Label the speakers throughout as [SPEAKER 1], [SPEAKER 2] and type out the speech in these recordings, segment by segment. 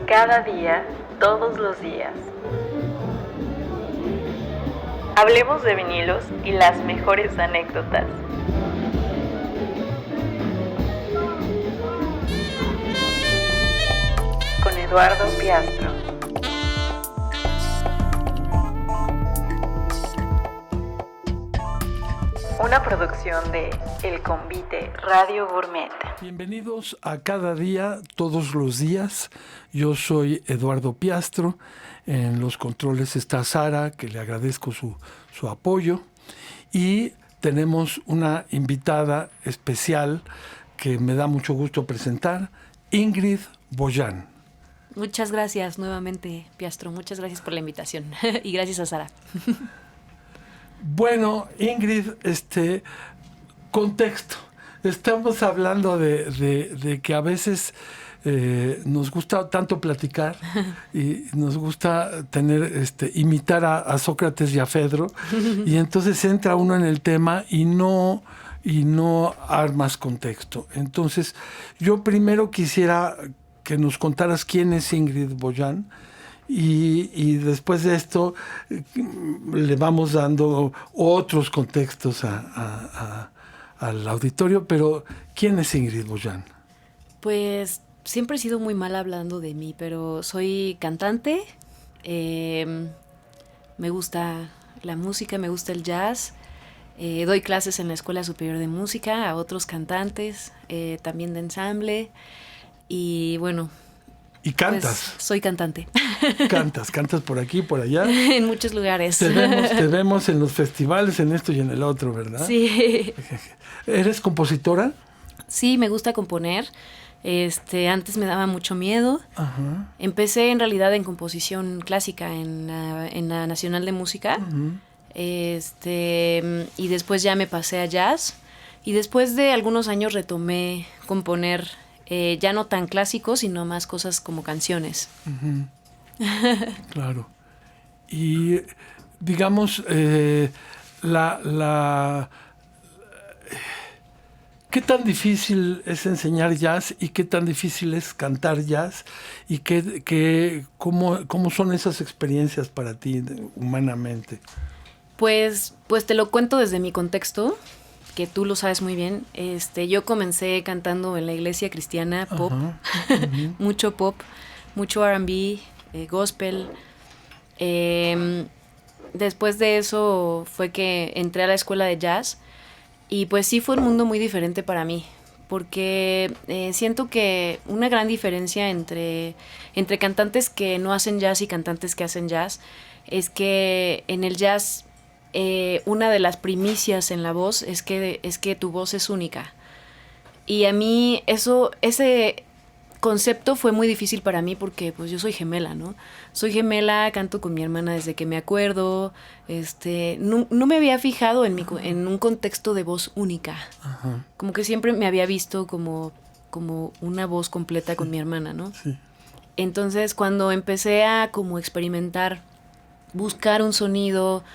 [SPEAKER 1] Cada día, todos los días. Hablemos de vinilos y las mejores anécdotas. Con Eduardo Piastro. Una producción de El Convite Radio Gourmet.
[SPEAKER 2] Bienvenidos a Cada Día, Todos los Días. Yo soy Eduardo Piastro. En los controles está Sara, que le agradezco su apoyo. Y tenemos una invitada especial que me da mucho gusto presentar, Ingrid Boyan.
[SPEAKER 3] Muchas gracias nuevamente, Piastro. Muchas gracias por la invitación. Y gracias a Sara.
[SPEAKER 2] Bueno, Ingrid, contexto. Estamos hablando de que a veces nos gusta tanto platicar y nos gusta imitar a Sócrates y a Fedro, y entonces entra uno en el tema y no armas contexto. Entonces, yo primero quisiera que nos contaras quién es Ingrid Boyan. Y después de esto le vamos dando otros contextos al auditorio, pero ¿quién es Ingrid Boyan?
[SPEAKER 3] Pues siempre he sido muy mal hablando de mí, pero soy cantante, me gusta la música, me gusta el jazz, doy clases en la Escuela Superior de Música a otros cantantes, también de ensamble, y bueno...
[SPEAKER 2] ¿Y cantas?
[SPEAKER 3] Pues soy cantante.
[SPEAKER 2] Cantas por aquí, por allá.
[SPEAKER 3] En muchos lugares.
[SPEAKER 2] Te vemos en los festivales, en esto y en el otro, ¿verdad?
[SPEAKER 3] Sí.
[SPEAKER 2] ¿Eres compositora?
[SPEAKER 3] Sí, me gusta componer. Antes me daba mucho miedo.
[SPEAKER 2] Ajá.
[SPEAKER 3] Empecé en realidad en composición clásica en la Nacional de Música.
[SPEAKER 2] Uh-huh.
[SPEAKER 3] Y después ya me pasé a jazz. Y después de algunos años retomé componer ya no tan clásicos, sino más cosas como canciones.
[SPEAKER 2] Uh-huh. Claro. Y digamos, ¿qué tan difícil es enseñar jazz y qué tan difícil es cantar jazz? ¿Y cómo son esas experiencias para ti humanamente?
[SPEAKER 3] Pues te lo cuento desde mi contexto, que tú lo sabes muy bien. Yo comencé cantando en la iglesia cristiana pop, uh-huh. Mucho pop, mucho R&B, gospel. Después de eso fue que entré a la escuela de jazz y pues sí fue un mundo muy diferente para mí, porque siento que una gran diferencia entre cantantes que no hacen jazz y cantantes que hacen jazz es que en el jazz una de las primicias en la voz es que tu voz es única. Y a mí ese concepto fue muy difícil para mí porque pues yo soy gemela, ¿no? Soy gemela, canto con mi hermana desde que me acuerdo. No me había fijado en un contexto de voz única. Ajá. Como que siempre me había visto como una voz completa con mi hermana, ¿no?
[SPEAKER 2] Sí.
[SPEAKER 3] Entonces cuando empecé a como experimentar, buscar un sonido,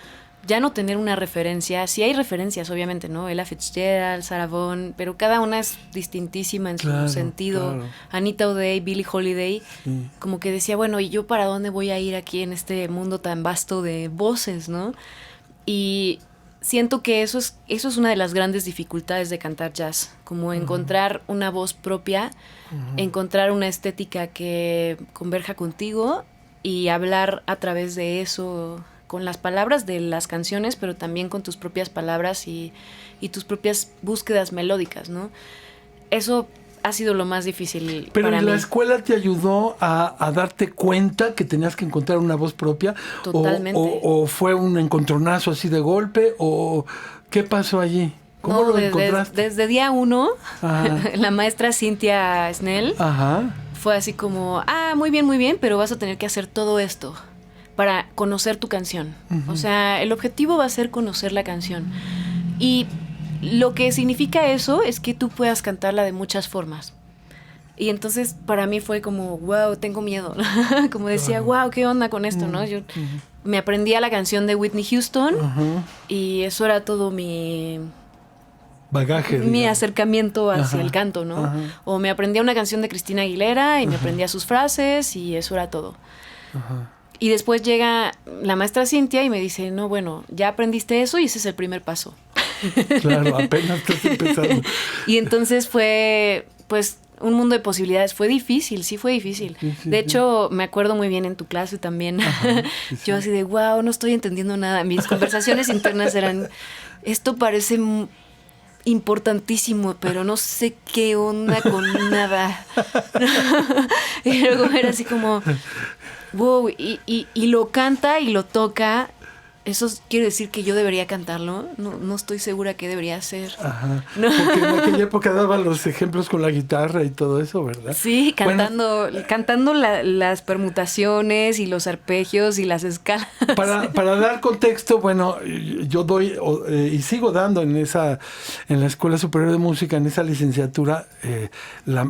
[SPEAKER 3] ya no tener una referencia, sí hay referencias obviamente, ¿no? Ella Fitzgerald, Sarah Vaughan, pero cada una es distintísima en su sentido. Claro. Anita O'Day, Billie Holiday, sí. Como que decía, bueno, ¿y yo para dónde voy a ir aquí en este mundo tan vasto de voces, ¿no? Y siento que eso es una de las grandes dificultades de cantar jazz, como encontrar una voz propia, encontrar una estética que converja contigo y hablar a través de eso, con las palabras de las canciones, pero también con tus propias palabras y tus propias búsquedas melódicas, ¿no? Eso ha sido lo más difícil
[SPEAKER 2] pero
[SPEAKER 3] para mí.
[SPEAKER 2] ¿Pero la escuela te ayudó a darte cuenta que tenías que encontrar una voz propia?
[SPEAKER 3] Totalmente.
[SPEAKER 2] ¿O fue un encontronazo así de golpe? ¿O qué pasó allí? ¿Cómo lo encontraste?
[SPEAKER 3] Desde día 1, la maestra Cynthia Snell fue así como, muy bien, pero vas a tener que hacer todo esto para conocer tu canción. Uh-huh. O sea, el objetivo va a ser conocer la canción. Y lo que significa eso es que tú puedas cantarla de muchas formas. Y entonces para mí fue como, wow, tengo miedo. Como decía, wow, ¿qué onda con esto? ¿No? Yo me aprendía la canción de Whitney Houston y eso era todo mi
[SPEAKER 2] bagaje.
[SPEAKER 3] Mi
[SPEAKER 2] digamos.
[SPEAKER 3] acercamiento hacia
[SPEAKER 2] Ajá,
[SPEAKER 3] el canto, ¿no?
[SPEAKER 2] ajá.
[SPEAKER 3] O me aprendía una canción de Cristina Aguilera y me aprendía sus frases y eso era todo.
[SPEAKER 2] Ajá.
[SPEAKER 3] Y después llega la maestra Cintia y me dice, no, bueno, ya aprendiste eso y ese es el primer paso.
[SPEAKER 2] Claro, apenas estás empezando.
[SPEAKER 3] Y entonces fue, pues, un mundo de posibilidades. Fue difícil, sí fue difícil.
[SPEAKER 2] Sí,
[SPEAKER 3] De hecho, me acuerdo muy bien en tu clase también.
[SPEAKER 2] Ajá, sí,
[SPEAKER 3] Yo así de, wow, no estoy entendiendo nada. Mis conversaciones internas eran, esto parece importantísimo, pero no sé qué onda con nada. Y luego era así como, wow, y lo canta y lo toca. ¿Eso quiere decir que yo debería cantarlo? No estoy segura qué debería hacer.
[SPEAKER 2] Ajá.
[SPEAKER 3] No.
[SPEAKER 2] Porque en aquella época daban los ejemplos con la guitarra y todo eso, ¿verdad?
[SPEAKER 3] Sí, cantando,
[SPEAKER 2] Bueno,
[SPEAKER 3] cantando las permutaciones y los arpegios y las escalas.
[SPEAKER 2] para dar contexto, bueno, yo doy y sigo dando en la Escuela Superior de Música, en esa licenciatura,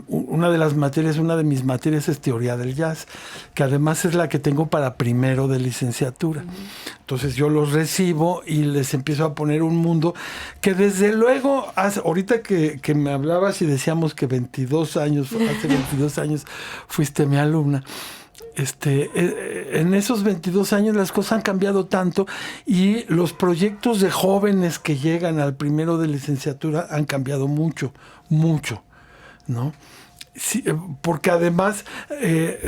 [SPEAKER 2] una de mis materias es teoría del jazz, que además es la que tengo para primero de licenciatura. Entonces yo los recibo y les empiezo a poner un mundo que desde luego, ahorita que me hablabas y decíamos que hace 22 años fuiste mi alumna, en esos 22 años las cosas han cambiado tanto y los proyectos de jóvenes que llegan al primero de licenciatura han cambiado mucho, ¿no? Sí, porque además,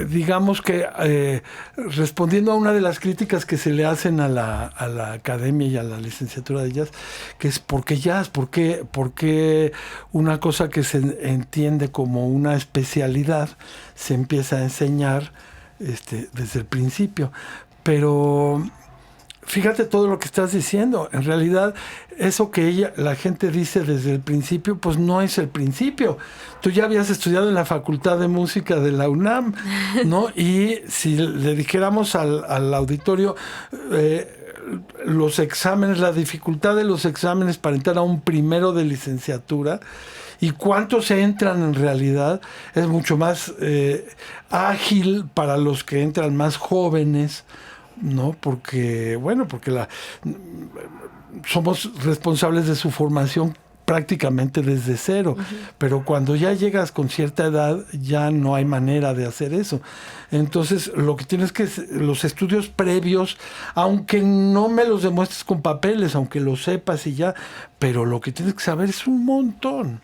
[SPEAKER 2] digamos que respondiendo a una de las críticas que se le hacen a la academia y a la licenciatura de jazz, que es ¿por qué jazz? ¿Por qué una cosa que se entiende como una especialidad se empieza a enseñar desde el principio? Pero fíjate todo lo que estás diciendo. En realidad, eso que la gente dice desde el principio, pues no es el principio. Tú ya habías estudiado en la Facultad de Música de la UNAM, ¿no? Y si le dijéramos al auditorio los exámenes, la dificultad de los exámenes para entrar a un primero de licenciatura y cuántos entran en realidad, es mucho más ágil para los que entran más jóvenes, ¿no? Porque somos responsables de su formación prácticamente desde cero, pero cuando ya llegas con cierta edad ya no hay manera de hacer eso. Entonces lo que tienes que los estudios previos, aunque no me los demuestres con papeles, aunque lo sepas y ya, pero lo que tienes que saber es un montón.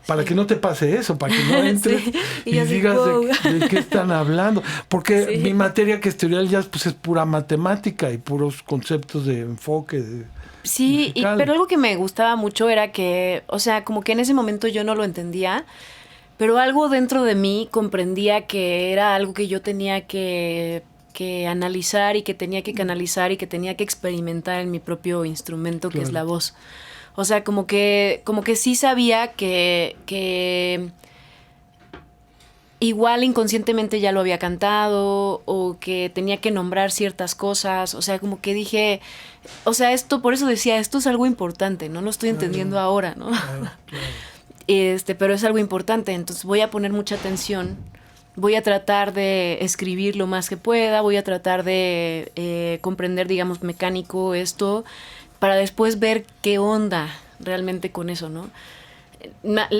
[SPEAKER 2] Para que no te pase eso, para que no entres
[SPEAKER 3] Sí,
[SPEAKER 2] y digas wow, de qué están hablando. Porque sí, mi materia que es teoría del jazz pues es pura matemática y puros conceptos de enfoque.
[SPEAKER 3] Sí, pero algo que me gustaba mucho era que, o sea, como que en ese momento yo no lo entendía, pero algo dentro de mí comprendía que era algo que yo tenía que analizar y que tenía que canalizar y que tenía que experimentar en mi propio instrumento, que es la voz. O sea, como que sí sabía que igual inconscientemente ya lo había cantado o que tenía que nombrar ciertas cosas. O sea, como que dije, o sea, por eso decía, esto es algo importante, no lo estoy entendiendo ahora, ¿no? Claro. Pero es algo importante, entonces voy a poner mucha atención. Voy a tratar de escribir lo más que pueda, voy a tratar de comprender, digamos, mecánico esto, para después ver qué onda realmente con eso, ¿no?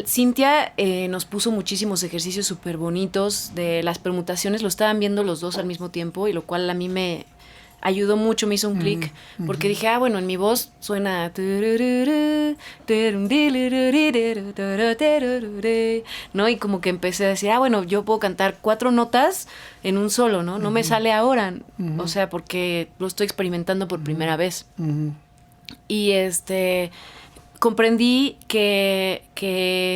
[SPEAKER 3] Cintia nos puso muchísimos ejercicios súper bonitos de las permutaciones, lo estaban viendo los dos al mismo tiempo, y lo cual a mí me ayudó mucho, me hizo un clic, porque dije, bueno, en mi voz suena, ¿no? Y como que empecé a decir, bueno, yo puedo cantar 4 notas en un solo, ¿no? No me sale ahora, o sea, porque lo estoy experimentando por primera vez. Y comprendí que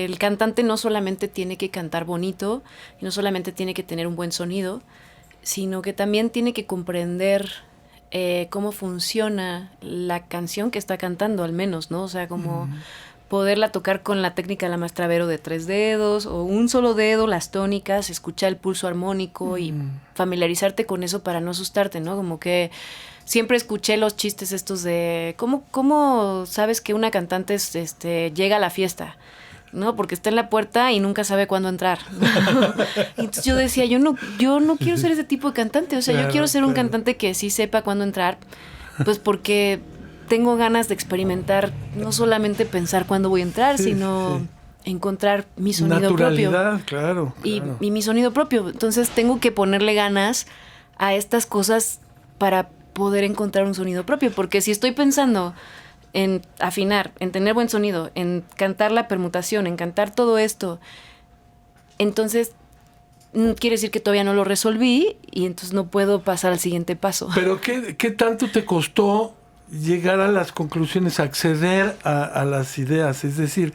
[SPEAKER 3] el cantante no solamente tiene que cantar bonito, y no solamente tiene que tener un buen sonido, sino que también tiene que comprender cómo funciona la canción que está cantando, al menos, ¿no? O sea, como poderla tocar con la técnica de la maestra Vero de 3 dedos o un solo dedo, las tónicas, escuchar el pulso armónico y familiarizarte con eso para no asustarte, ¿no? Como que siempre escuché los chistes estos de ¿cómo sabes que una cantante llega a la fiesta? ¿No? Porque está en la puerta y nunca sabe cuándo entrar. Entonces yo decía, yo no quiero ser ese tipo de cantante. O sea, yo quiero ser un cantante que sí sepa cuándo entrar, pues porque tengo ganas de experimentar, no solamente pensar cuándo voy a entrar, sino encontrar mi sonido
[SPEAKER 2] naturalidad,
[SPEAKER 3] propio.
[SPEAKER 2] Claro.
[SPEAKER 3] Y mi sonido propio. Entonces tengo que ponerle ganas a estas cosas para poder encontrar un sonido propio. Porque si estoy pensando en afinar, en tener buen sonido, en cantar la permutación, en cantar todo esto, entonces quiere decir que todavía no lo resolví y entonces no puedo pasar al siguiente paso.
[SPEAKER 2] Pero ¿qué tanto te costó llegar a las conclusiones, acceder a las ideas? Es decir,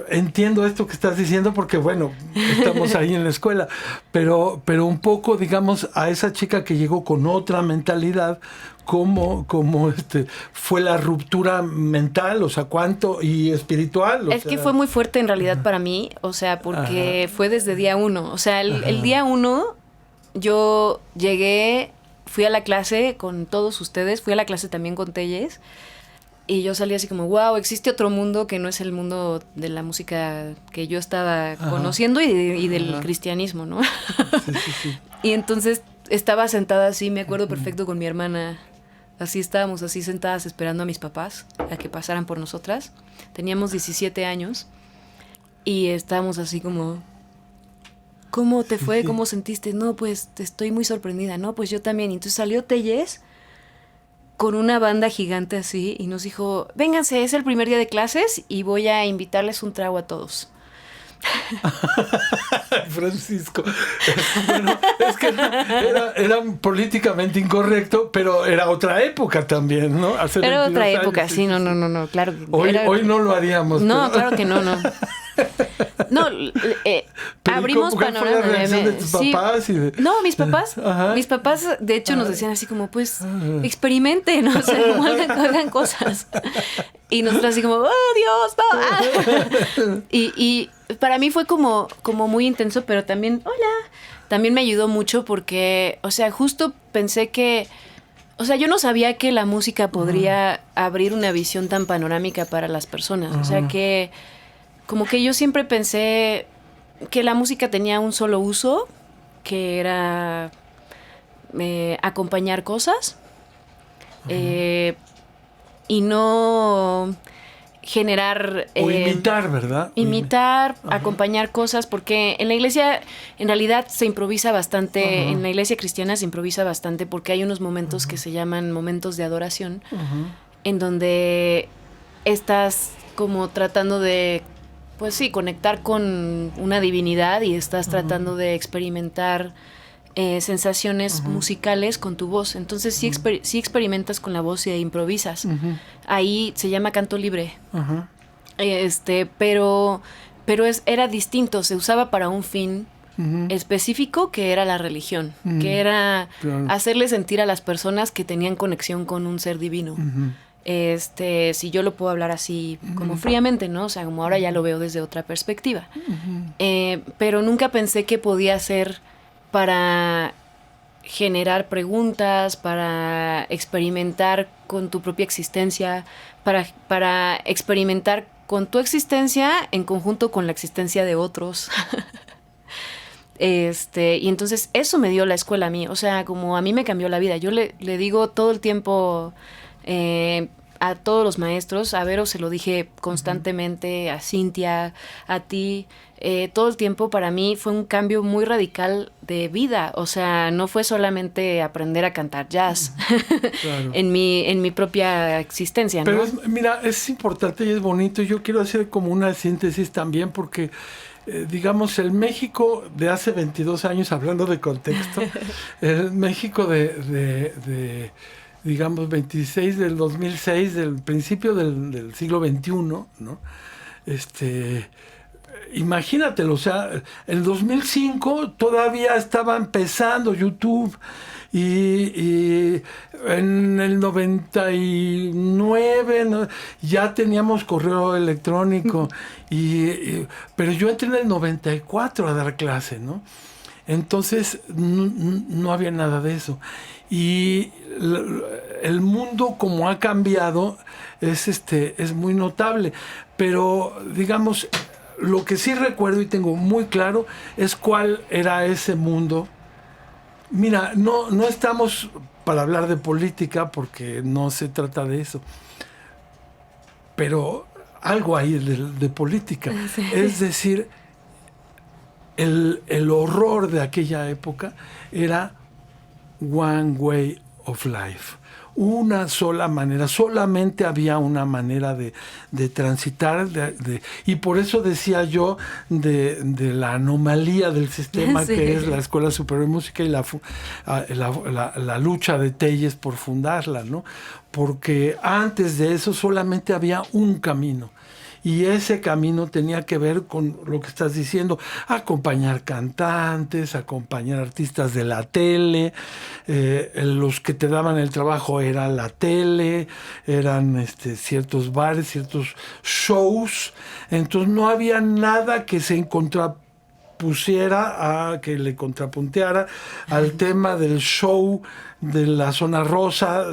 [SPEAKER 2] entiendo esto que estás diciendo porque, bueno, estamos ahí en la escuela, pero un poco, digamos, a esa chica que llegó con otra mentalidad, ¿cómo fue la ruptura mental? O sea, ¿cuánto? Y espiritual.
[SPEAKER 3] Es que fue muy fuerte en realidad para mí, o sea, porque fue desde día 1. O sea, el día 1 yo llegué, fui a la clase con todos ustedes, fui a la clase también con Telles. Y yo salí así como, wow, existe otro mundo que no es el mundo de la música que yo estaba conociendo y del cristianismo, ¿no? Sí. Y entonces estaba sentada así, me acuerdo perfecto, con mi hermana. Así estábamos, así sentadas esperando a mis papás a que pasaran por nosotras. Teníamos 17 años y estábamos así como, ¿cómo te fue? ¿Cómo sentiste? No, pues estoy muy sorprendida. No, pues yo también. Y entonces salió Telles con una banda gigante así y nos dijo, vénganse, es el primer día de clases y voy a invitarles un trago a todos.
[SPEAKER 2] Francisco, bueno, es que era políticamente incorrecto, pero era otra época también, ¿no?
[SPEAKER 3] Era otra época, años, sí, no, claro.
[SPEAKER 2] Hoy no lo haríamos.
[SPEAKER 3] No, pero... claro que no. No, abrimos panorama.
[SPEAKER 2] ¿Fue la reacción de tus papás?
[SPEAKER 3] No, mis papás de hecho nos decían así como, pues, experimenten, o sea, como hagan cosas. Y nosotros así como, ¡oh, Dios, no! Y para mí fue como muy intenso, pero también, también me ayudó mucho porque, o sea, justo pensé que, o sea, yo no sabía que la música podría abrir una visión tan panorámica para las personas. O sea, que como que yo siempre pensé que la música tenía un solo uso, que era acompañar cosas y no generar...
[SPEAKER 2] o imitar, ¿verdad?
[SPEAKER 3] Imitar, acompañar cosas, porque en la iglesia en realidad se improvisa bastante, en la iglesia cristiana se improvisa bastante porque hay unos momentos que se llaman momentos de adoración, en donde estás como tratando de, pues sí, conectar con una divinidad y estás tratando de experimentar sensaciones musicales con tu voz. Entonces sí experimentas con la voz y improvisas. Ahí se llama canto libre. Pero era distinto, se usaba para un fin específico que era la religión, que era hacerle sentir a las personas que tenían conexión con un ser divino. Si yo lo puedo hablar así como fríamente, ¿no? O sea, como ahora ya lo veo desde otra perspectiva. Pero nunca pensé que podía ser para generar preguntas, para experimentar con tu propia existencia, para experimentar con tu existencia en conjunto con la existencia de otros. Y entonces eso me dio la escuela a mí, o sea, como a mí me cambió la vida. Yo le digo todo el tiempo a todos los maestros, a Vero se lo dije constantemente, a Cintia, a ti, todo el tiempo para mí fue un cambio muy radical de vida, o sea, no fue solamente aprender a cantar jazz claro. en mi propia existencia, ¿no?
[SPEAKER 2] Pero mira, es importante y es bonito, yo quiero hacer como una síntesis también porque digamos, el México de hace 22 años, hablando de contexto, el México de digamos, 26 del 2006, del principio del siglo XXI, ¿no? Imagínatelo, o sea, en 2005 todavía estaba empezando YouTube y en el 99 ¿no? ya teníamos correo electrónico, pero yo entré en el 94 a dar clase, ¿no? Entonces no había nada de eso. Y el mundo como ha cambiado es muy notable, pero digamos, lo que sí recuerdo y tengo muy claro es cuál era ese mundo Mira, no estamos para hablar de política porque no se trata de eso, pero algo ahí de política. Sí. Es decir, el horror de aquella época era one way of life. Una sola manera, solamente había una manera de transitar, y por eso decía yo de la anomalía del sistema, sí, que es la Escuela Superior de Música y la lucha de Telles por fundarla, ¿no? Porque antes de eso solamente había un camino. Y ese camino tenía que ver con lo que estás diciendo, acompañar cantantes, acompañar artistas de la tele, los que te daban el trabajo era la tele, eran ciertos bares, ciertos shows, entonces no había nada que se que le contrapunteara al tema del show de la zona rosa.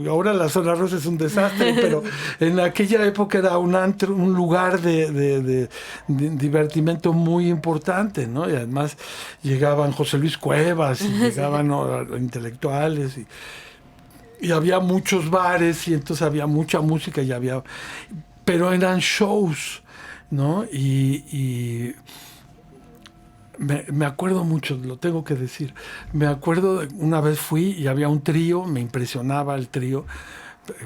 [SPEAKER 2] Ahora la zona rosa es un desastre, pero en aquella época era un lugar de divertimento muy importante, ¿no? Y además llegaban José Luis Cuevas, y llegaban, ¿no?, intelectuales, y había muchos bares, y entonces había mucha música, pero eran shows, ¿no? Y me acuerdo mucho, lo tengo que decir. Me acuerdo, una vez fui y había un trío, me impresionaba el trío,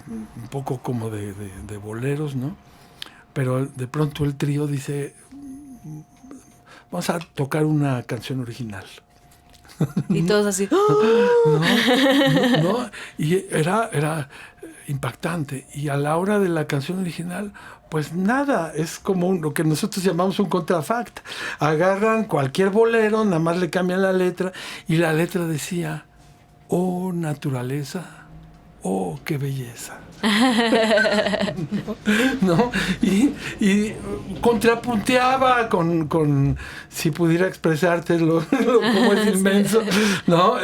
[SPEAKER 2] un poco como de boleros, ¿no? Pero de pronto el trío dice, vamos a tocar una canción original.
[SPEAKER 3] Y todos así.
[SPEAKER 2] No, y era impactante. Y a la hora de la canción original, pues nada, es como lo que nosotros llamamos un contrafact. Agarran cualquier bolero, nada más le cambian la letra, y la letra decía, oh naturaleza, oh qué belleza. ¿No? Y contrapunteaba con si pudiera expresarte como es inmenso, ¿no?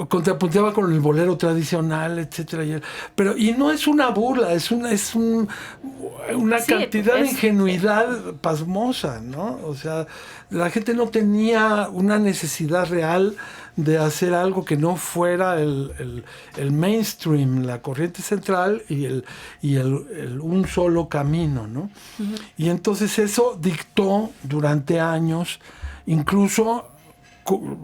[SPEAKER 2] Contrapunteaba con el bolero tradicional, etcétera. Pero no es una burla, es una sí, cantidad de ingenuidad pasmosa, ¿no? O sea, la gente no tenía una necesidad real de hacer algo que no fuera el mainstream, la corriente central y un solo camino, ¿no? Uh-huh. Y entonces eso dictó durante años incluso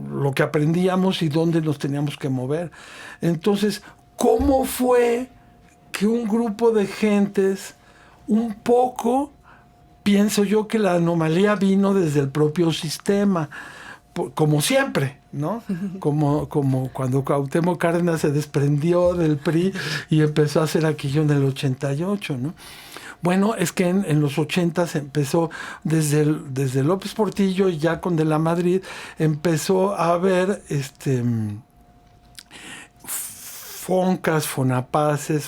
[SPEAKER 2] lo que aprendíamos y dónde nos teníamos que mover. Entonces, ¿cómo fue que un grupo de gentes un poco, pienso yo que la anomalía vino desde el propio sistema, como siempre, ¿no? Como cuando Cuauhtémoc Cárdenas se desprendió del PRI y empezó a hacer aquello en el 88, ¿no? Bueno, es que en los 80 se empezó, desde López Portillo y ya con De la Madrid, empezó a haber foncas, fonapaces,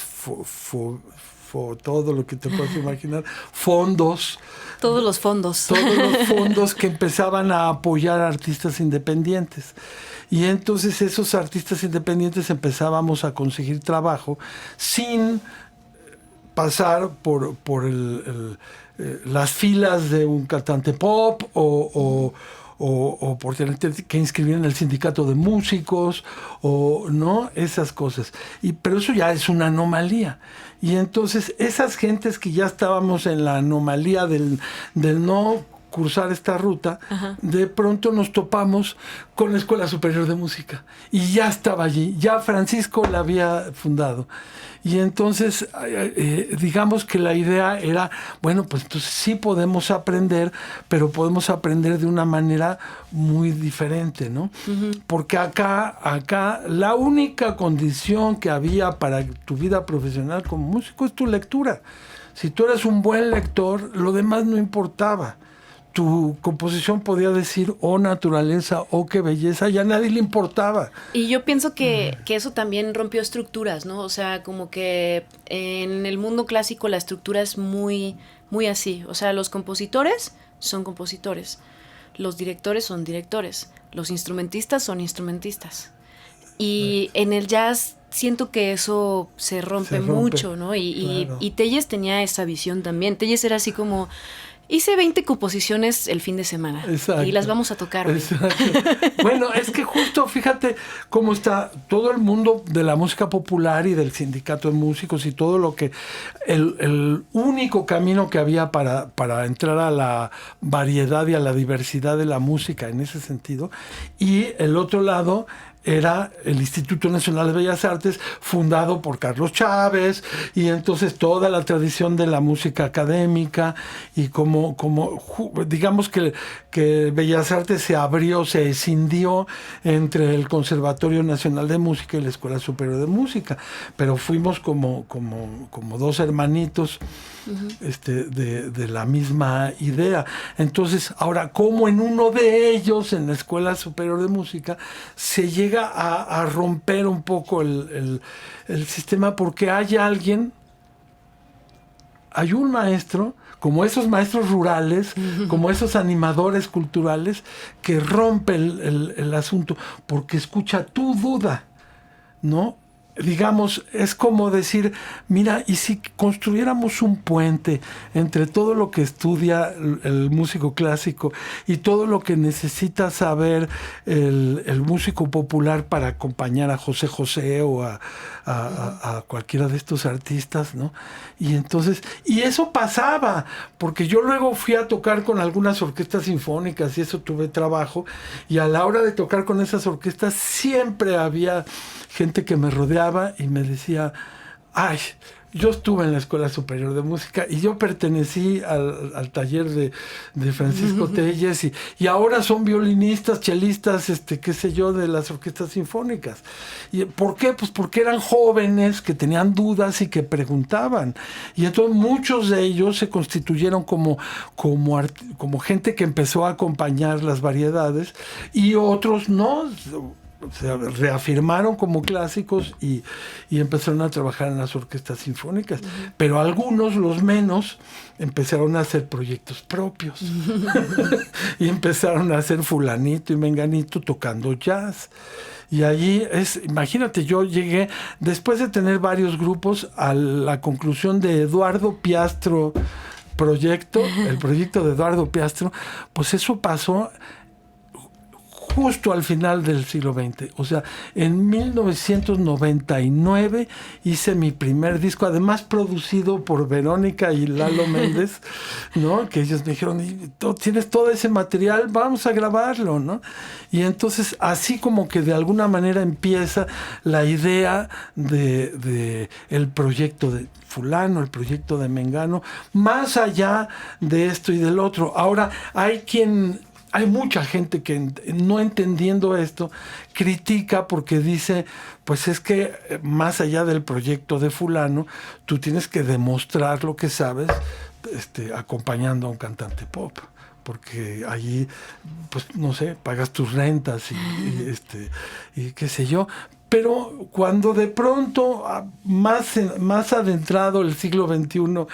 [SPEAKER 2] todo lo que te puedas imaginar, fondos.
[SPEAKER 3] Todos los fondos.
[SPEAKER 2] Todos los fondos que empezaban a apoyar a artistas independientes. Y entonces esos artistas independientes empezábamos a conseguir trabajo sin pasar por las filas de un cantante pop o por tener que inscribir en el sindicato de músicos, o no, esas cosas. Pero eso ya es una anomalía. Y entonces esas gentes que ya estábamos en la anomalía del no cursar esta ruta, ajá, de pronto nos topamos con la Escuela Superior de Música. Y ya estaba allí, ya Francisco la había fundado. Y entonces, digamos que la idea era, bueno, pues entonces sí podemos aprender, pero podemos aprender de una manera muy diferente, ¿no? Uh-huh. Porque acá la única condición que había para tu vida profesional como músico es tu lectura. Si tú eras un buen lector, lo demás no importaba. Tu composición podía decir, oh naturaleza, oh qué belleza, ya a nadie le importaba.
[SPEAKER 3] Y yo pienso que eso también rompió estructuras, ¿no? O sea, como que en el mundo clásico la estructura es muy, muy así. O sea, los compositores son compositores, los directores son directores, los instrumentistas son instrumentistas. Y en el jazz siento que eso se rompe mucho, ¿no? Y Telles tenía esa visión también. Telles era así como... Hice 20 composiciones el fin de semana.
[SPEAKER 2] Exacto.
[SPEAKER 3] Y las vamos a tocar hoy.
[SPEAKER 2] Exacto. Bueno, es que justo fíjate cómo está todo el mundo de la música popular y del sindicato de músicos y todo lo que... El único camino que había para entrar a la variedad y a la diversidad de la música en ese sentido. Y el otro lado era el Instituto Nacional de Bellas Artes, fundado por Carlos Chávez, y entonces toda la tradición de la música académica, y como digamos que Bellas Artes se abrió, se escindió entre el Conservatorio Nacional de Música y la Escuela Superior de Música, pero fuimos como dos hermanitos. De la misma idea. Entonces, ahora, ¿cómo en uno de ellos, en la Escuela Superior de Música, se llega a romper un poco el sistema? Porque hay un maestro, como esos maestros rurales, como esos animadores culturales, que rompe el asunto, porque escucha tu duda, ¿no? Digamos, es como decir, mira, y si construyéramos un puente entre todo lo que estudia el músico clásico y todo lo que necesita saber el músico popular para acompañar a José José o a cualquiera de estos artistas, ¿no? Y entonces, y eso pasaba, porque yo luego fui a tocar con algunas orquestas sinfónicas y eso tuve trabajo, y a la hora de tocar con esas orquestas siempre había gente que me rodeaba y me decía, ay, yo estuve en la Escuela Superior de Música y yo pertenecí al taller de Francisco Telles y ahora son violinistas, chelistas, qué sé yo, de las orquestas sinfónicas. ¿Y por qué? Pues porque eran jóvenes que tenían dudas y que preguntaban. Y entonces muchos de ellos se constituyeron como gente que empezó a acompañar las variedades, y otros no. Se reafirmaron como clásicos y empezaron a trabajar en las orquestas sinfónicas. Pero algunos, los menos, empezaron a hacer proyectos propios. Y empezaron a hacer fulanito y menganito tocando jazz. Y allí imagínate, yo llegué, después de tener varios grupos, a la conclusión de Eduardo Piastro el proyecto de Eduardo Piastro, pues eso pasó justo al final del siglo XX. O sea, en 1999 hice mi primer disco, además producido por Verónica y Lalo Méndez, ¿no? Que ellos me dijeron, tienes todo ese material, vamos a grabarlo, ¿no? Y entonces, así como que de alguna manera empieza la idea de el proyecto de fulano, el proyecto de mengano, más allá de esto y del otro. Ahora, hay mucha gente que, no entendiendo esto, critica porque dice, pues es que más allá del proyecto de fulano, tú tienes que demostrar lo que sabes acompañando a un cantante pop. Porque allí, pues no sé, pagas tus rentas y qué sé yo. Pero cuando de pronto, más adentrado el siglo XXI,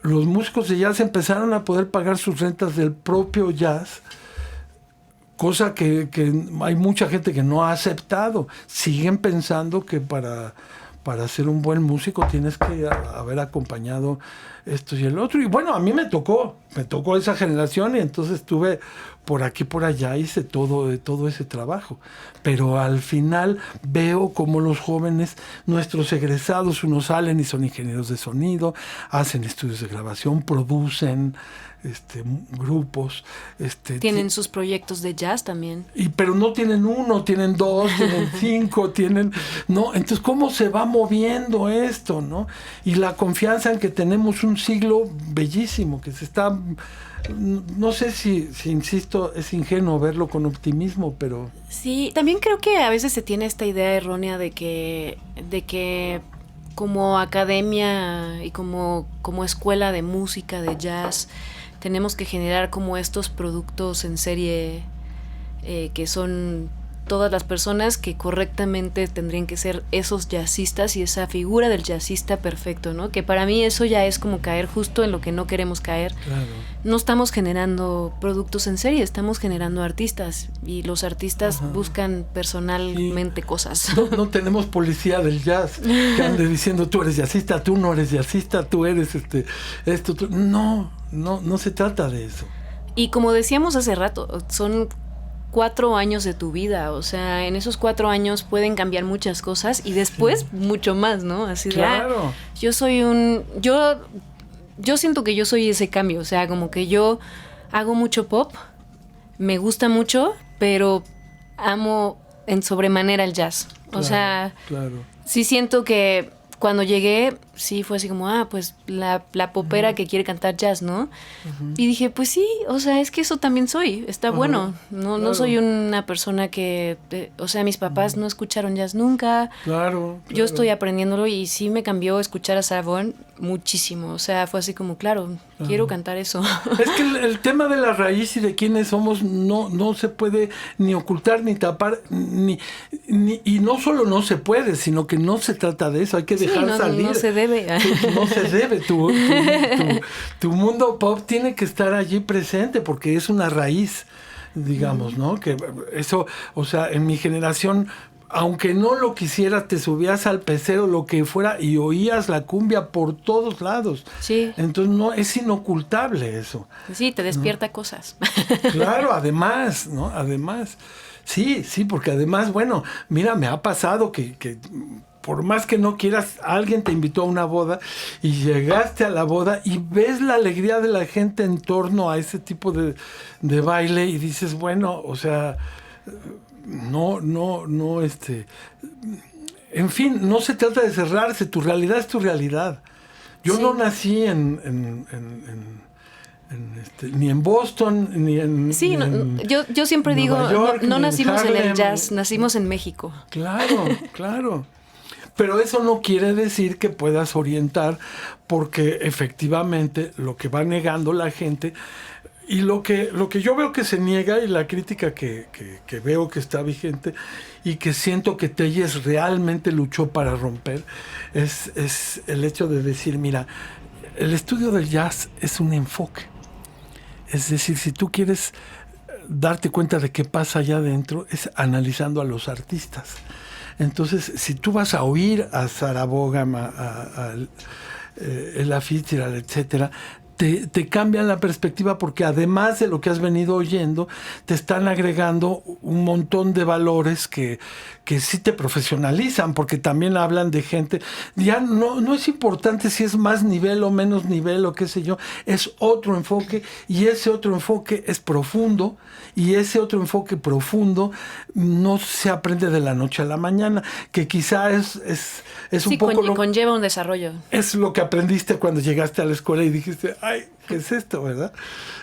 [SPEAKER 2] los músicos de jazz empezaron a poder pagar sus rentas del propio jazz, cosa que hay mucha gente que no ha aceptado. Siguen pensando que para ser un buen músico tienes que haber acompañado esto y el otro. Y bueno, a mí me tocó esa generación, y entonces estuve por aquí, por allá, hice todo ese trabajo. Pero al final veo como los jóvenes, nuestros egresados, unos salen y son ingenieros de sonido, hacen estudios de grabación, producen grupos.
[SPEAKER 3] Tienen sus proyectos de jazz también.
[SPEAKER 2] Pero no tienen uno, tienen dos, tienen cinco, ¿no? Entonces, ¿cómo se va moviendo esto, no? Y la confianza en que tenemos un siglo bellísimo, que se está... No sé si insisto, es ingenuo verlo con optimismo, pero...
[SPEAKER 3] Sí, también creo que a veces se tiene esta idea errónea de que como academia y como escuela de música, de jazz, tenemos que generar como estos productos en serie que son todas las personas que correctamente tendrían que ser esos jazzistas y esa figura del jazzista perfecto, ¿no? Que para mí eso ya es como caer justo en lo que no queremos caer.
[SPEAKER 2] Claro.
[SPEAKER 3] No estamos generando productos en serie, estamos generando artistas y los artistas buscan personalmente cosas.
[SPEAKER 2] No tenemos policía del jazz que ande diciendo tú eres jazzista, tú no eres jazzista, tú eres esto. No se trata de eso.
[SPEAKER 3] Y como decíamos hace rato, son 4 años de tu vida, o sea, en esos 4 años pueden cambiar muchas cosas y después mucho más, ¿no? Así
[SPEAKER 2] claro.
[SPEAKER 3] Yo siento que yo soy ese cambio, o sea, como que yo hago mucho pop, me gusta mucho, pero amo en sobremanera el jazz. O sea, sí siento que cuando llegué, sí fue así como, pues la popera que quiere cantar jazz, ¿no? Y dije, pues sí, o sea, es que eso también soy, está bueno. No soy una persona que, o sea, mis papás no escucharon jazz nunca.
[SPEAKER 2] Claro.
[SPEAKER 3] Yo estoy aprendiéndolo y sí me cambió escuchar a Sarah Vaughan muchísimo. O sea, fue así como, claro, quiero cantar eso.
[SPEAKER 2] Es que el tema de la raíz y de quiénes somos no se puede ni ocultar ni tapar, y no solo no se puede, sino que no se trata de eso, hay que dejar salir.
[SPEAKER 3] No se debe.
[SPEAKER 2] No se debe. Tu mundo pop tiene que estar allí presente porque es una raíz, digamos, ¿no? Que eso, o sea, en mi generación, aunque no lo quisieras, te subías al pecero, lo que fuera, y oías la cumbia por todos lados.
[SPEAKER 3] Sí.
[SPEAKER 2] Entonces no es inocultable eso.
[SPEAKER 3] Sí, te despierta cosas.
[SPEAKER 2] Claro, además, ¿no? Además. Sí, porque además, bueno, mira, me ha pasado que por más que no quieras, alguien te invitó a una boda y llegaste a la boda y ves la alegría de la gente en torno a ese tipo de baile y dices, bueno, o sea, en fin, no se trata de cerrarse, tu realidad es tu realidad. Yo no nací ni en Boston, ni en...
[SPEAKER 3] Sí, yo siempre digo,
[SPEAKER 2] York,
[SPEAKER 3] no nacimos en el jazz,
[SPEAKER 2] Harlem.
[SPEAKER 3] nacimos en México.
[SPEAKER 2] Claro. Pero eso no quiere decir que puedas orientar, porque efectivamente lo que va negando la gente y lo que yo veo que se niega, y la crítica que veo que está vigente y que siento que Telles realmente luchó para romper, es el hecho de decir, mira, el estudio del jazz es un enfoque. Es decir, si tú quieres darte cuenta de qué pasa allá adentro, es analizando a los artistas. Entonces, si tú vas a oír a Sarah Vaughan, a Ella Fitzgerald, etcétera, te cambian la perspectiva, porque además de lo que has venido oyendo, te están agregando un montón de valores que sí te profesionalizan, porque también hablan de gente. Ya no es importante si es más nivel o menos nivel o qué sé yo, es otro enfoque, y ese otro enfoque es profundo, y ese otro enfoque profundo no se aprende de la noche a la mañana, que quizá es un poco
[SPEAKER 3] conlleva un desarrollo.
[SPEAKER 2] Es lo que aprendiste cuando llegaste a la escuela y dijiste, ay, ¿qué es esto, verdad?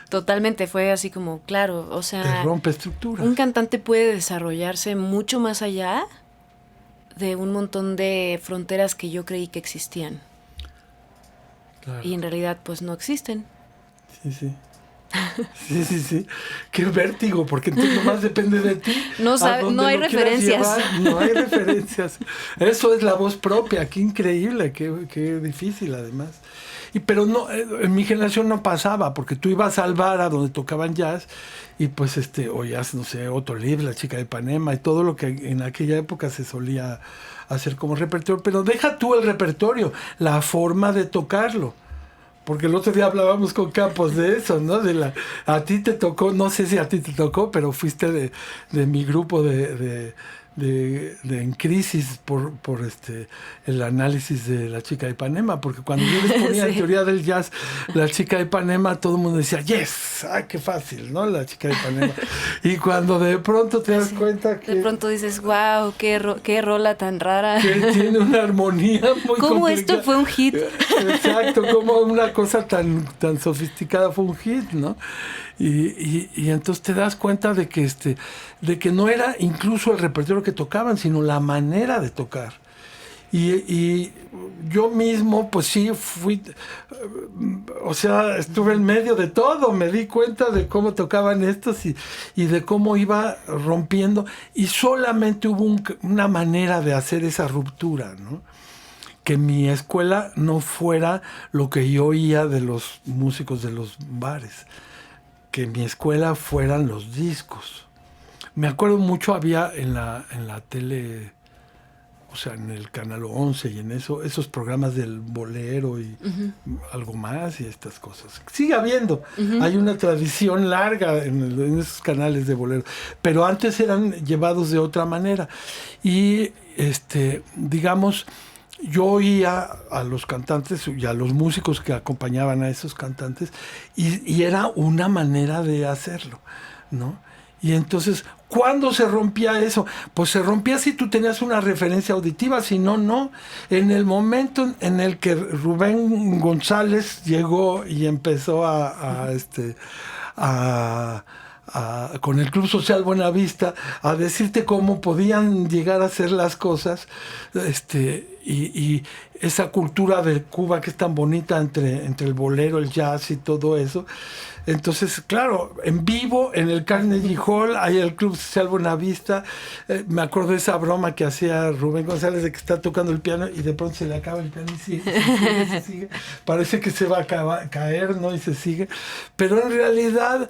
[SPEAKER 3] Totalmente, fue así como, claro, o sea...
[SPEAKER 2] Te rompe estructuras.
[SPEAKER 3] Un cantante puede desarrollarse mucho más allá de un montón de fronteras que yo creí que existían. Claro. Y en realidad, pues, no existen.
[SPEAKER 2] Sí. Sí. Qué vértigo, porque entonces nomás depende de ti.
[SPEAKER 3] No hay referencias.
[SPEAKER 2] No hay referencias. Eso es la voz propia. Qué increíble, qué difícil además. Pero no, en mi generación no pasaba, porque tú ibas al bar a donde tocaban jazz y pues oías, no sé, Otto Lieb, La Chica de Ipanema y todo lo que en aquella época se solía hacer como repertorio. Pero deja tú el repertorio, la forma de tocarlo. Porque el otro día hablábamos con Campos de eso, ¿no? A ti te tocó, no sé si a ti te tocó, pero fuiste de mi grupo de En Crisis por el análisis de La Chica de Ipanema, porque cuando yo les ponía en teoría del jazz La Chica de Ipanema, todo el mundo decía, yes, qué fácil, ¿no? La Chica de Ipanema. Y cuando de pronto te das cuenta que...
[SPEAKER 3] De pronto dices, wow, qué rola tan rara.
[SPEAKER 2] Que tiene una armonía muy
[SPEAKER 3] ¿Cómo
[SPEAKER 2] complicada.
[SPEAKER 3] Esto fue un hit?
[SPEAKER 2] Exacto, como una cosa tan sofisticada fue un hit, ¿no? Y entonces te das cuenta de que no era incluso el repertorio que tocaban, sino la manera de tocar. Y yo mismo, pues sí, fui, o sea, estuve en medio de todo, me di cuenta de cómo tocaban estos y de cómo iba rompiendo, y solamente hubo una manera de hacer esa ruptura, ¿no? Que mi escuela no fuera lo que yo oía de los músicos de los bares, que mi escuela fueran los discos. Me acuerdo mucho, había en la tele, o sea, en el Canal 11 y en esos programas del bolero y algo más y estas cosas. Sigue habiendo. Hay una tradición larga en esos canales de bolero, pero antes eran llevados de otra manera. Y, digamos, yo oía a los cantantes y a los músicos que acompañaban a esos cantantes y era una manera de hacerlo, ¿no? Y entonces, ¿cuándo se rompía eso? Pues se rompía si tú tenías una referencia auditiva, si no, no. En el momento en el que Rubén González llegó y empezó con el Club Social Buenavista a decirte cómo podían llegar a hacer las cosas, y esa cultura de Cuba que es tan bonita entre el bolero, el jazz y todo eso. Entonces, claro, en vivo, en el Carnegie Hall, hay el Club Social Buenavista. Me acuerdo de esa broma que hacía Rubén González de que está tocando el piano y de pronto se le acaba el piano y sigue. Parece que se va a caer, ¿no? Y se sigue. Pero en realidad,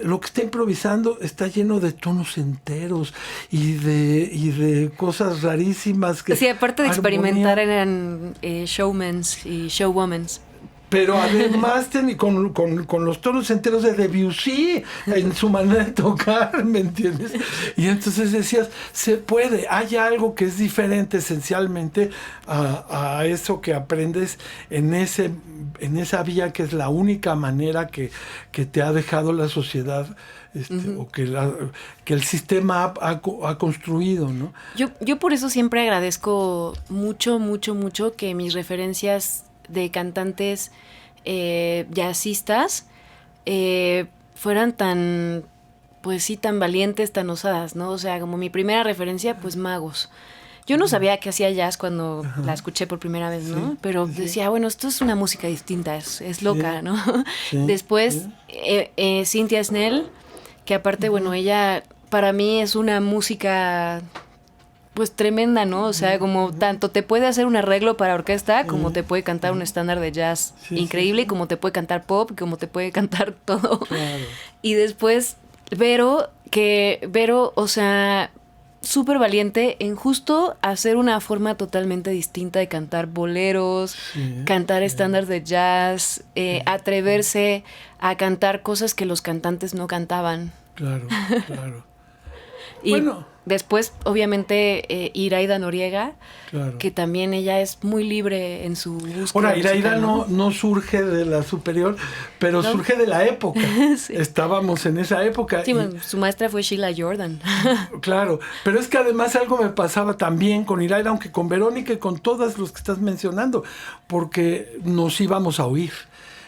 [SPEAKER 2] lo que está improvisando está lleno de tonos enteros y de cosas rarísimas.
[SPEAKER 3] Sí, aparte de experimentar eran showmans y showwomans.
[SPEAKER 2] Pero además con los tonos enteros de Debussy en su manera de tocar, ¿me entiendes? Y entonces decías, se puede, hay algo que es diferente esencialmente a eso que aprendes en esa vía que es la única manera que te ha dejado la sociedad, o que el sistema ha construido, ¿no?
[SPEAKER 3] Yo por eso siempre agradezco mucho, mucho, mucho que mis referencias de cantantes jazzistas fueran tan, pues sí, tan valientes, tan osadas, ¿no? O sea, como mi primera referencia, pues Magos. Yo no sabía que hacía jazz cuando la escuché por primera vez, ¿no? Sí, pero decía, bueno, esto es una música distinta, es loca, ¿no? Sí, después, Cynthia Snell, que aparte, bueno, ella para mí es una música pues tremenda, ¿no? O sea, como tanto te puede hacer un arreglo para orquesta, como te puede cantar un estándar de jazz increíble, como te puede cantar pop, como te puede cantar todo. Claro. Y después, Vero, o sea, súper valiente en justo hacer una forma totalmente distinta de cantar boleros, cantar estándares de jazz, atreverse a cantar cosas que los cantantes no cantaban.
[SPEAKER 2] Claro, claro.
[SPEAKER 3] Y bueno, después, obviamente, Iraida Noriega, claro, que también ella es muy libre en su búsqueda.
[SPEAKER 2] Ahora, Iraida no surge de la superior, pero no, surge de la época. Sí. Estábamos en esa época.
[SPEAKER 3] Sí, bueno, su maestra fue Sheila Jordan.
[SPEAKER 2] Claro, pero es que además algo me pasaba también con Iraida, aunque con Verónica y con todos los que estás mencionando, porque nos íbamos a oír.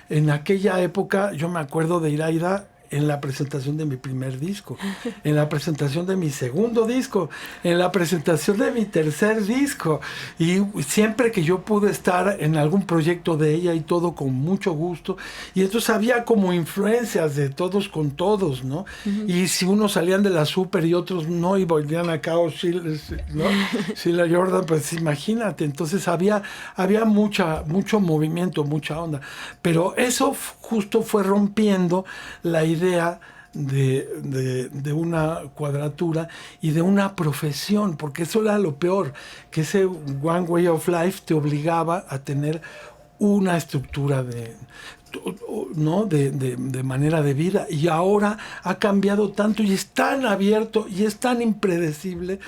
[SPEAKER 2] En aquella época, yo me acuerdo de Iraida en la presentación de mi primer disco, en la presentación de mi segundo disco, en la presentación de mi tercer disco, y siempre que yo pude estar en algún proyecto de ella y todo con mucho gusto, y entonces había como influencias de todos con todos, ¿no? Y si unos salían de la super y otros no, y volvían acá, o Sheila Jordan, pues imagínate, entonces había mucho movimiento, mucha onda, pero eso justo fue rompiendo la idea de una cuadratura y de una profesión, porque eso era lo peor, que ese One Way of Life te obligaba a tener una estructura de manera de vida, y ahora ha cambiado tanto y es tan abierto y es tan impredecible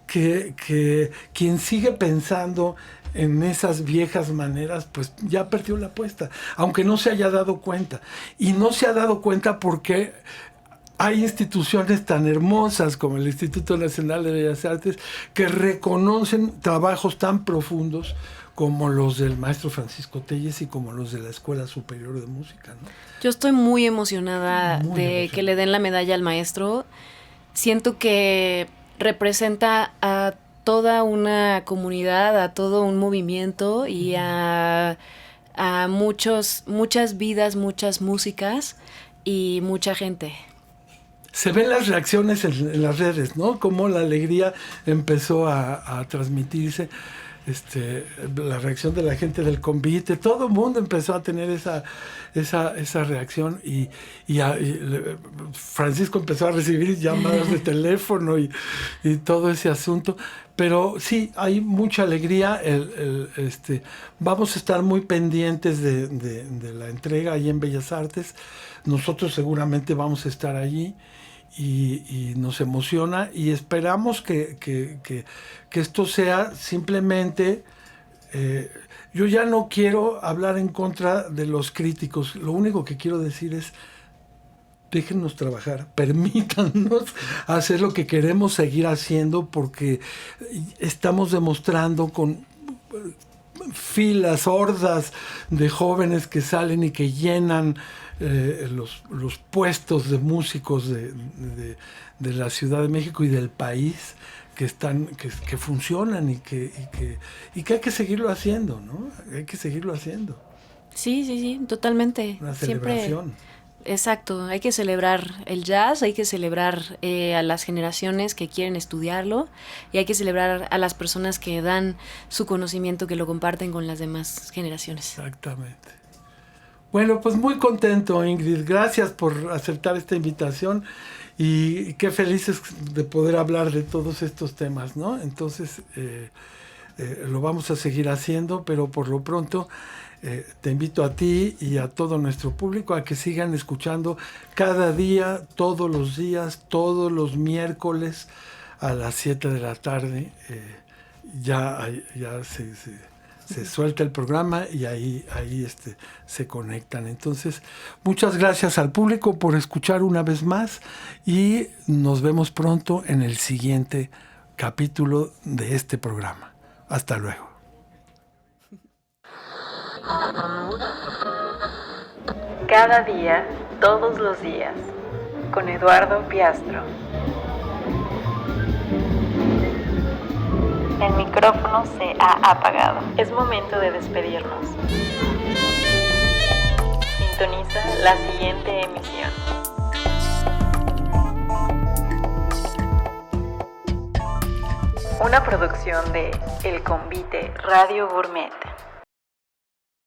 [SPEAKER 2] que quien sigue pensando en esas viejas maneras, pues ya perdió la apuesta, aunque no se haya dado cuenta. Y no se ha dado cuenta porque hay instituciones tan hermosas como el Instituto Nacional de Bellas Artes que reconocen trabajos tan profundos como los del maestro Francisco Telles y como los de la Escuela Superior de Música, ¿no?
[SPEAKER 3] Yo estoy muy emocionada que le den la medalla al maestro. Siento que representa a toda una comunidad, a todo un movimiento y a muchas vidas, muchas músicas y mucha gente.
[SPEAKER 2] Se ven las reacciones en las redes, ¿no? Cómo la alegría empezó a transmitirse. La reacción de la gente del convite, todo el mundo empezó a tener esa reacción y Francisco empezó a recibir llamadas de teléfono y todo ese asunto, pero sí, hay mucha alegría. Vamos a estar muy pendientes de la entrega ahí en Bellas Artes. Nosotros seguramente vamos a estar allí. Y nos emociona y esperamos que esto sea simplemente... yo ya no quiero hablar en contra de los críticos. Lo único que quiero decir es: déjennos trabajar, permítanos hacer lo que queremos seguir haciendo, porque estamos demostrando con filas, hordas de jóvenes que salen y que llenan los puestos de músicos de la Ciudad de México y del país, que funcionan y que hay que seguirlo haciendo, ¿no? Hay que seguirlo haciendo.
[SPEAKER 3] Sí, totalmente.
[SPEAKER 2] Una celebración.
[SPEAKER 3] Siempre, exacto, hay que celebrar el jazz, hay que celebrar a las generaciones que quieren estudiarlo y hay que celebrar a las personas que dan su conocimiento, que lo comparten con las demás generaciones.
[SPEAKER 2] Exactamente. Bueno, pues muy contento, Ingrid. Gracias por aceptar esta invitación y qué felices de poder hablar de todos estos temas, ¿no? Entonces, lo vamos a seguir haciendo, pero por lo pronto te invito a ti y a todo nuestro público a que sigan escuchando cada día, todos los días, todos los miércoles a las 7 de la tarde. Ya se suelta el programa y ahí se conectan. Entonces, muchas gracias al público por escuchar una vez más y nos vemos pronto en el siguiente capítulo de este programa. Hasta luego.
[SPEAKER 1] Cada día, todos los días, con Eduardo Piastro. El micrófono se ha apagado. Es momento de despedirnos. Sintoniza la siguiente emisión. Una producción de El Convite Radio Gourmet.